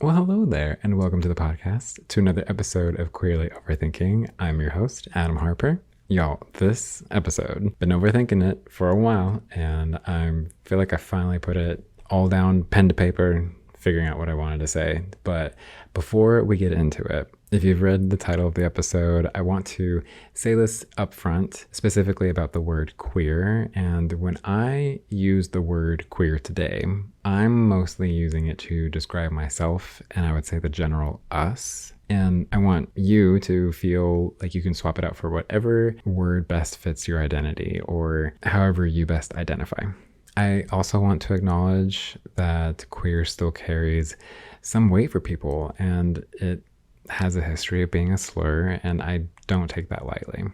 Well, hello there, and welcome to the podcast, to another episode of Queerly Overthinking. I'm your host, Adam Harper. Y'all, this episode, been overthinking it for a while, and I feel like I finally put it all down, pen to paper, figuring out what I wanted to say. But before we get into it, if you've read the title of the episode, I want to say this up front, specifically about the word queer. And when I use the word queer today, I'm mostly using it to describe myself, and I would say the general us. And I want you to feel like you can swap it out for whatever word best fits your identity or however you best identify. I also want to acknowledge that queer still carries some weight for people, and it has a history of being a slur, and I don't take that lightly.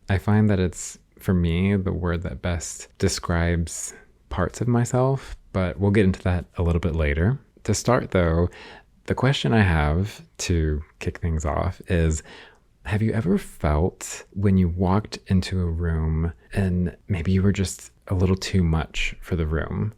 I find that it's, for me, the word that best describes parts of myself, but we'll get into that a little bit later. To start, though, the question I have to kick things off is, have you ever felt when you walked into a room and maybe you were just a little too much for the room,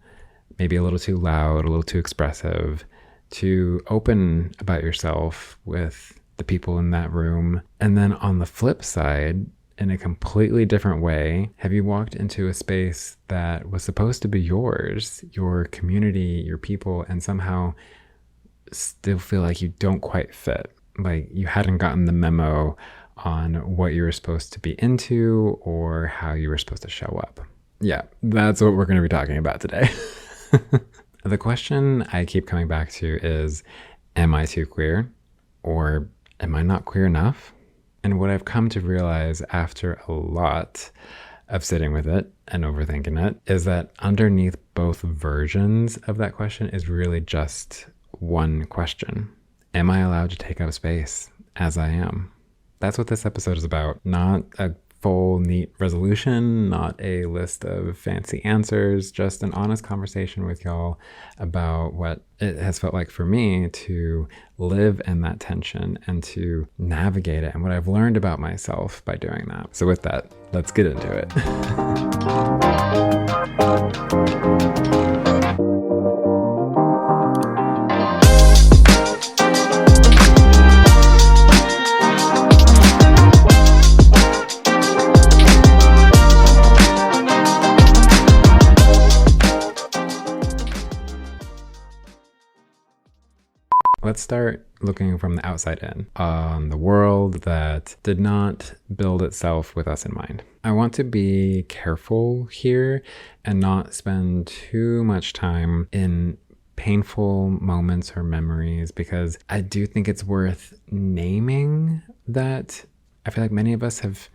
maybe a little too loud, a little too expressive, too open about yourself with the people in that room? And then on the flip side, in a completely different way, have you walked into a space that was supposed to be yours, your community, your people, and somehow still feel like you don't quite fit? Like you hadn't gotten the memo on what you were supposed to be into or how you were supposed to show up. Yeah, that's what we're going to be talking about today. The question I keep coming back to is, am I too queer? Or am I not queer enough? And what I've come to realize after a lot of sitting with it and overthinking it is that underneath both versions of that question is really just one question. Am I allowed to take up space as I am? That's what this episode is about. Not a full, neat resolution, not a list of fancy answers, just an honest conversation with y'all about what it has felt like for me to live in that tension and to navigate it, and what I've learned about myself by doing that. So with that, let's get into it. Let's start looking from the outside in on the world that did not build itself with us in mind. I want to be careful here and not spend too much time in painful moments or memories, because I do think it's worth naming that I feel like many of us have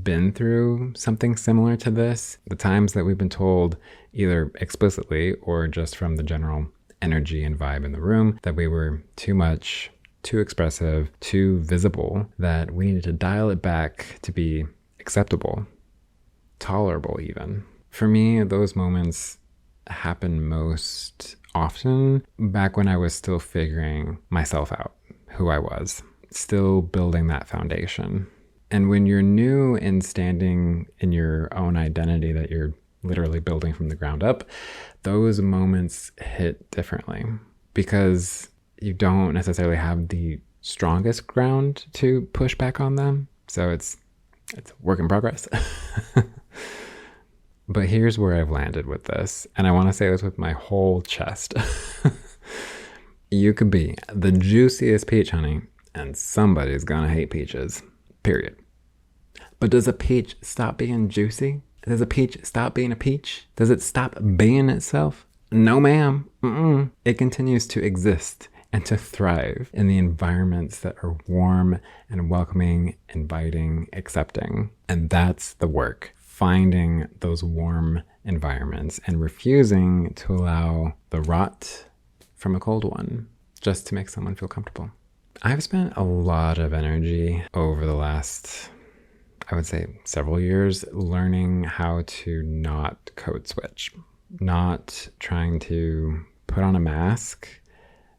been through something similar to this. The times that we've been told, either explicitly or just from the general energy and vibe in the room, that we were too much, too expressive, too visible, that we needed to dial it back to be acceptable, tolerable even. For me, those moments happen most often back when I was still figuring myself out, who I was, still building that foundation. And when you're new in standing in your own identity that you're literally building from the ground up, those moments hit differently because you don't necessarily have the strongest ground to push back on them. So it's a work in progress. But here's where I've landed with this, and I want to say this with my whole chest. You could be the juiciest peach, honey, and somebody's gonna hate peaches, period. But does a peach stop being juicy? Does a peach stop being a peach? Does it stop being itself? No, ma'am. It continues to exist and to thrive in the environments that are warm and welcoming, inviting, accepting. And that's the work. Finding those warm environments and refusing to allow the rot from a cold one just to make someone feel comfortable. I've spent a lot of energy over the last, I would say, several years learning how to not code switch, not trying to put on a mask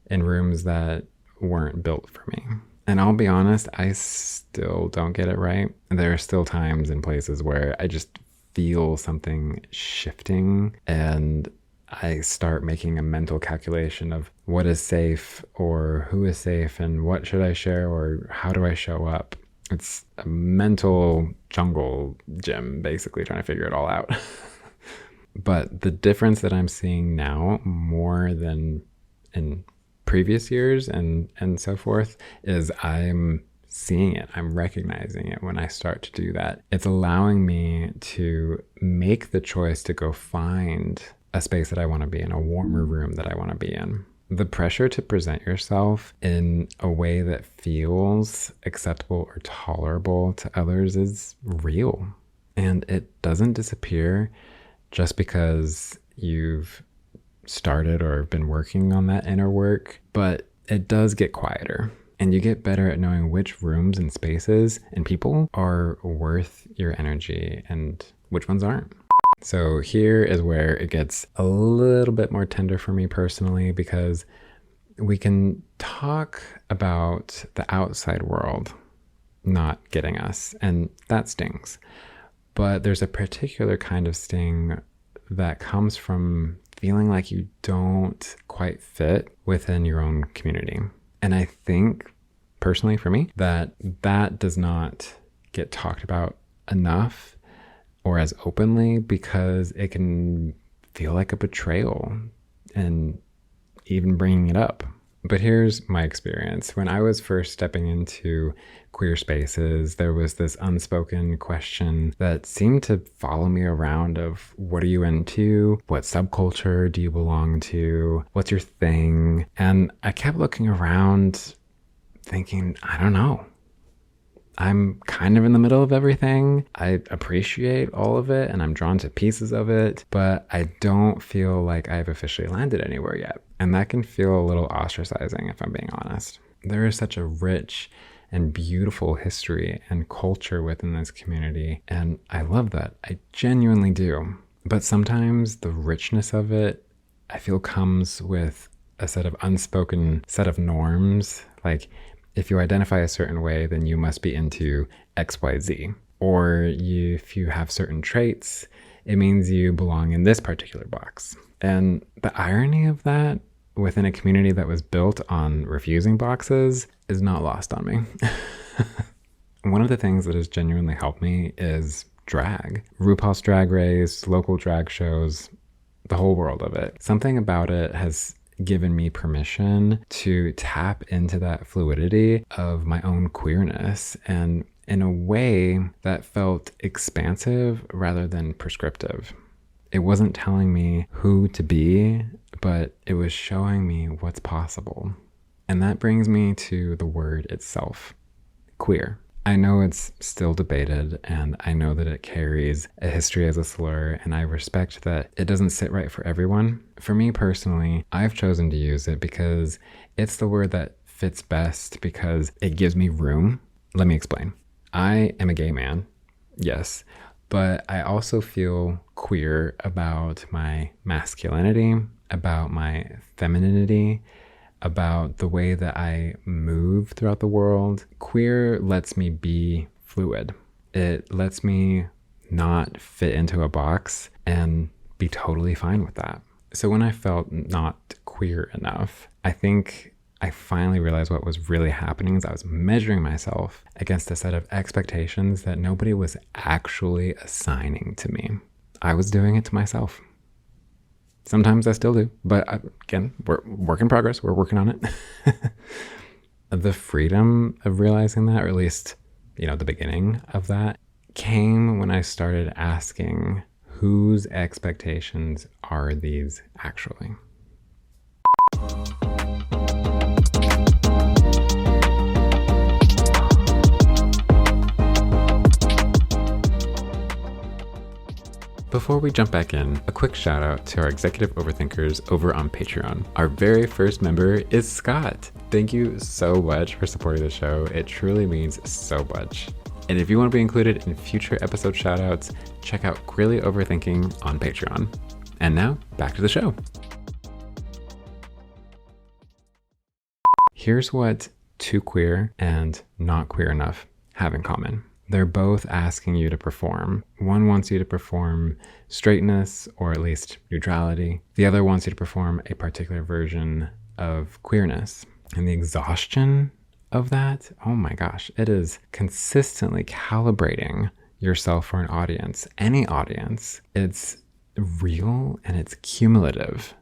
in rooms that weren't built for me. And I'll be honest, I still don't get it right. There are still times and places where I just feel something shifting and I start making a mental calculation of what is safe or who is safe and what should I share or how do I show up. It's a mental jungle gym, basically trying to figure it all out. But the difference that I'm seeing now more than in previous years and so forth is I'm seeing it. I'm recognizing it when I start to do that. It's allowing me to make the choice to go find a space that I want to be in, a warmer room that I want to be in. The pressure to present yourself in a way that feels acceptable or tolerable to others is real. And it doesn't disappear just because you've started or been working on that inner work, but it does get quieter. And you get better at knowing which rooms and spaces and people are worth your energy and which ones aren't. So here is where it gets a little bit more tender for me personally, because we can talk about the outside world not getting us, and that stings. But there's a particular kind of sting that comes from feeling like you don't quite fit within your own community. And I think, personally for me, that does not get talked about enough or as openly, because it can feel like a betrayal and even bringing it up. But here's my experience. When I was first stepping into queer spaces, there was this unspoken question that seemed to follow me around of, what are you into? What subculture do you belong to? What's your thing? And I kept looking around thinking, I don't know. I'm kind of in the middle of everything. I appreciate all of it and I'm drawn to pieces of it, but I don't feel like I've officially landed anywhere yet. And that can feel a little ostracizing, if I'm being honest. There is such a rich and beautiful history and culture within this community, and I love that. I genuinely do. But sometimes the richness of it, I feel, comes with a set of unspoken set of norms. Like, if you identify a certain way, then you must be into XYZ. Or if you have certain traits, it means you belong in this particular box. And the irony of that within a community that was built on refusing boxes is not lost on me. One of the things that has genuinely helped me is drag. RuPaul's Drag Race, local drag shows, the whole world of it. Something about it has given me permission to tap into that fluidity of my own queerness, and in a way that felt expansive rather than prescriptive. It wasn't telling me who to be, but it was showing me what's possible. And that brings me to the word itself, queer. I know it's still debated, and I know that it carries a history as a slur, and I respect that it doesn't sit right for everyone. For me personally, I've chosen to use it because it's the word that fits best, because it gives me room. Let me explain. I am a gay man, yes, but I also feel queer about my masculinity, about my femininity, about the way that I move throughout the world. Queer lets me be fluid. It lets me not fit into a box and be totally fine with that. So when I felt not queer enough, I think I finally realized what was really happening is I was measuring myself against a set of expectations that nobody was actually assigning to me. I was doing it to myself. Sometimes I still do, but again, we're work in progress. We're working on it. The freedom of realizing that, or at least, the beginning of that, came when I started asking, whose expectations are these actually? Before we jump back in, a quick shout out to our executive overthinkers over on Patreon. Our very first member is Scott. Thank you so much for supporting the show. It truly means so much. And if you want to be included in future episode shout outs, check out Queerly Overthinking on Patreon. And now, back to the show. Here's what too queer and not queer enough have in common. They're both asking you to perform. One wants you to perform straightness or at least neutrality. The other wants you to perform a particular version of queerness. And the exhaustion of that, oh my gosh, it is consistently calibrating yourself for an audience, any audience. It's real and it's cumulative,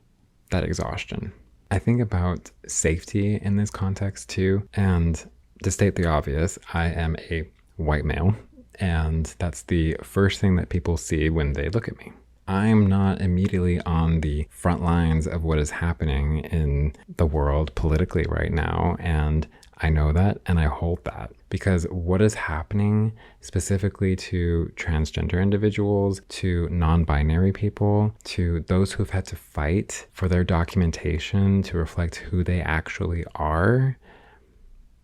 that exhaustion. I think about safety in this context too. And to state the obvious, I am a white male, and that's the first thing that people see when they look at me. I'm not immediately on the front lines of what is happening in the world politically right now, and I know that and I hold that, because what is happening specifically to transgender individuals, to non-binary people, to those who've had to fight for their documentation to reflect who they actually are,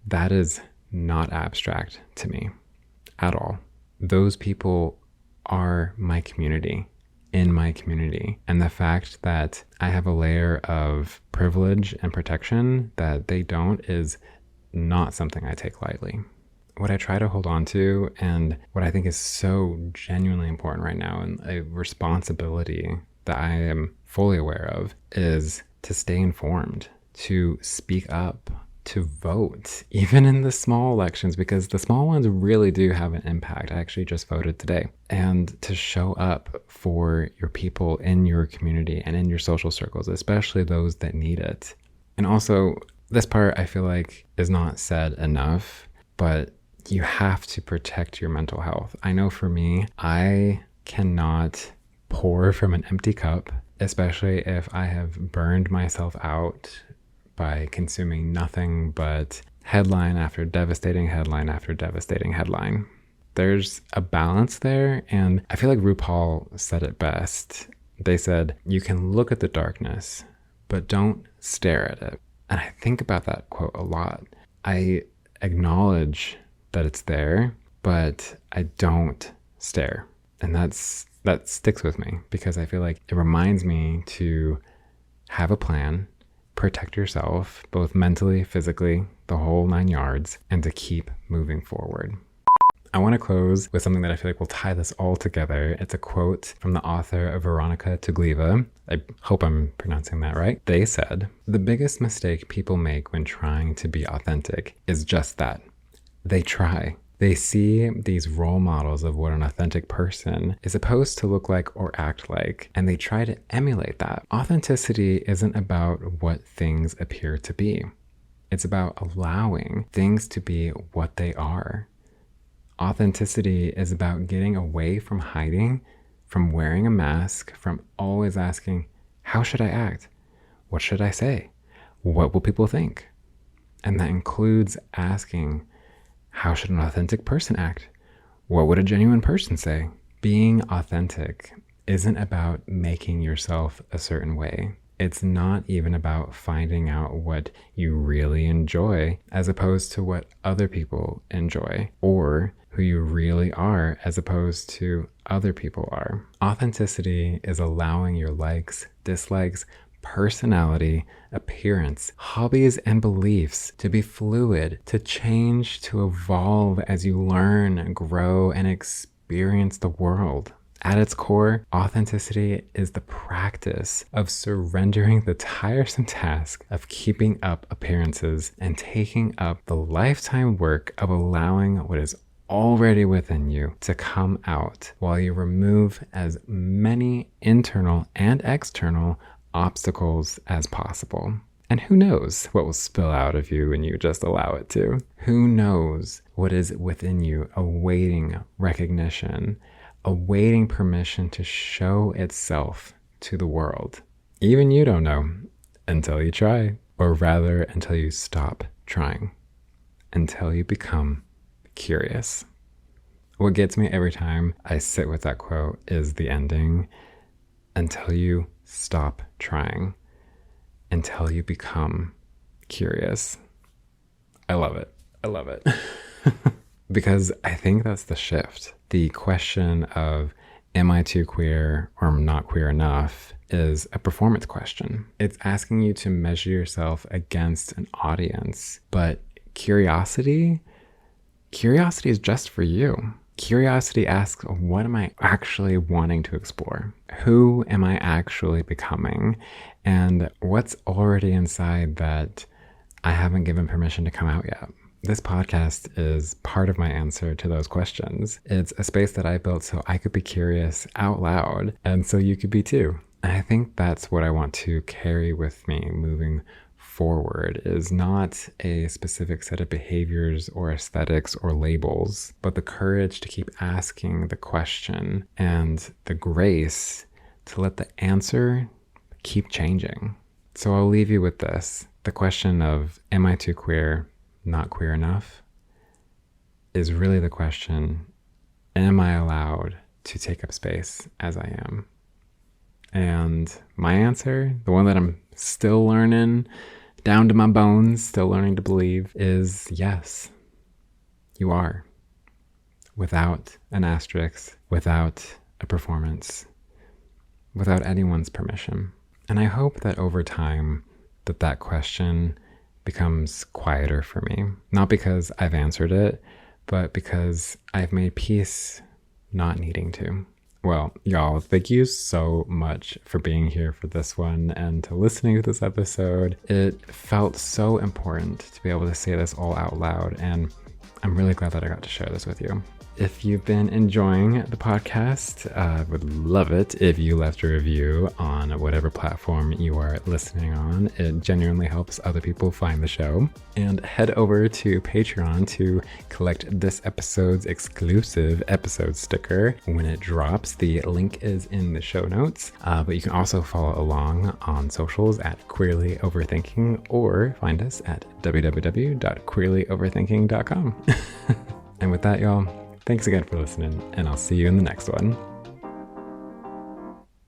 that is not abstract to me at all. Those people are my community, in my community. And the fact that I have a layer of privilege and protection that they don't is not something I take lightly. What I try to hold on to, and what I think is so genuinely important right now, and a responsibility that I am fully aware of, is to stay informed, to speak up, to vote, even in the small elections, because the small ones really do have an impact. I actually just voted today. And to show up for your people in your community and in your social circles, especially those that need it. And also, this part I feel like is not said enough, but you have to protect your mental health. I know for me, I cannot pour from an empty cup, especially if I have burned myself out by consuming nothing but headline after devastating headline after devastating headline. There's a balance there, and I feel like RuPaul said it best. They said, you can look at the darkness, but don't stare at it. And I think about that quote a lot. I acknowledge that it's there, but I don't stare. And that sticks with me, because I feel like it reminds me to have a plan, protect yourself, both mentally, physically, the whole 9 yards, and to keep moving forward. I want to close with something that I feel like will tie this all together. It's a quote from the author of Veronica Tugliva. I hope I'm pronouncing that right. They said, "The biggest mistake people make when trying to be authentic is just that. They try. They see these role models of what an authentic person is supposed to look like or act like, and they try to emulate that. Authenticity isn't about what things appear to be. It's about allowing things to be what they are. Authenticity is about getting away from hiding, from wearing a mask, from always asking, how should I act? What should I say? What will people think? And that includes asking, how should an authentic person act? What would a genuine person say? Being authentic isn't about making yourself a certain way. It's not even about finding out what you really enjoy as opposed to what other people enjoy, or who you really are as opposed to other people are. Authenticity is allowing your likes, dislikes, personality, appearance, hobbies, and beliefs to be fluid, to change, to evolve as you learn, grow, and experience the world. At its core, authenticity is the practice of surrendering the tiresome task of keeping up appearances and taking up the lifetime work of allowing what is already within you to come out, while you remove as many internal and external obstacles as possible. And who knows what will spill out of you when you just allow it to? Who knows what is within you awaiting recognition, awaiting permission to show itself to the world? Even you don't know until you try, or rather until you stop trying, until you become curious. What gets me every time I sit with that quote is the ending, until you stop trying, until you become curious. I love it. I love it. Because I think that's the shift. The question of, am I too queer or not queer enough, is a performance question. It's asking you to measure yourself against an audience. But curiosity, curiosity is just for you. Curiosity asks, what am I actually wanting to explore? Who am I actually becoming? And what's already inside that I haven't given permission to come out yet? This podcast is part of my answer to those questions. It's a space that I built so I could be curious out loud, and so you could be too. And I think that's what I want to carry with me moving forward, is not a specific set of behaviors or aesthetics or labels, but the courage to keep asking the question and the grace to let the answer keep changing. So I'll leave you with this. The question of, am I too queer, not queer enough, is really the question, am I allowed to take up space as I am? And my answer, the one that I'm still learning, down to my bones, still learning to believe, is yes, you are. Without an asterisk, without a performance, without anyone's permission. And I hope that over time that question becomes quieter for me. Not because I've answered it, but because I've made peace not needing to. Well, y'all, thank you so much for being here for this one and to listening to this episode. It felt so important to be able to say this all out loud, and I'm really glad that I got to share this with you. If you've been enjoying the podcast, I would love it if you left a review on whatever platform you are listening on. It genuinely helps other people find the show. And head over to Patreon to collect this episode's exclusive episode sticker when it drops. The link is in the show notes, but you can also follow along on socials at Queerly Overthinking, or find us at www.queerlyoverthinking.com. And with that, y'all, thanks again for listening, and I'll see you in the next one.